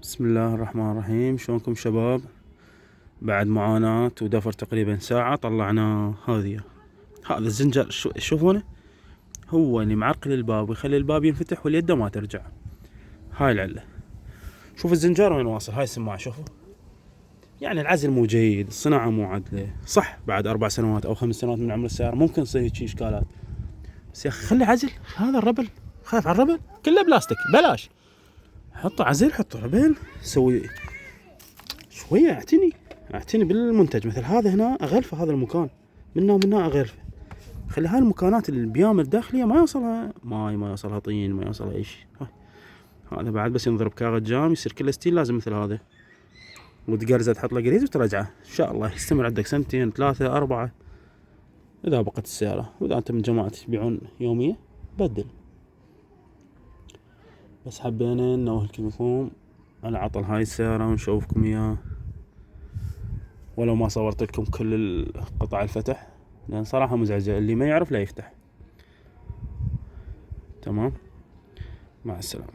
بسم الله الرحمن الرحيم. شلونكم شباب؟ بعد معاناة ودفر تقريبا ساعة طلعنا هذا الزنجر. تشوفونه هو اللي معرقل الباب ويخلي الباب ينفتح واليد ما ترجع. هاي العلة. شوف الزنجر وين واصل. هاي السماعة شوفوا، يعني العزل مو جيد، الصناعة مو عدلة. صح بعد 4 سنوات أو 5 سنوات من عمر السيارة ممكن تصير هيك إشكالات، بس يا أخي خلي عزل. هذا الربل، خايف على الربل كله بلاستيك بلاش. حطوا عزل، حطوا ربل، سوي شوية. اعتني بالمنتج. مثل هذا هنا اغلفه، هذا المكان منا اغلفه. خلي هاي المكانات البيام الداخلية ما يوصلها ماي، ما يوصلها طين، ما يوصلها اي شيء. هذا بعد بس ينضرب كاغذ جام يصير كله ستيل. لازم مثل هذا وتقرزه، تحط له قريز وترجعه ان شاء الله يستمر عندك 2 3 4 اذا بقت السيارة. واذا انت من جماعة تبيعون يومية بدل. بس حبينا نوهلكم لكم على عطل هاي السيارة ونشوفكم اياه، ولو ما صورت لكم كل قطع الفتح لان صراحة مزعجة. اللي ما يعرف لا يفتح. تمام، مع السلامة.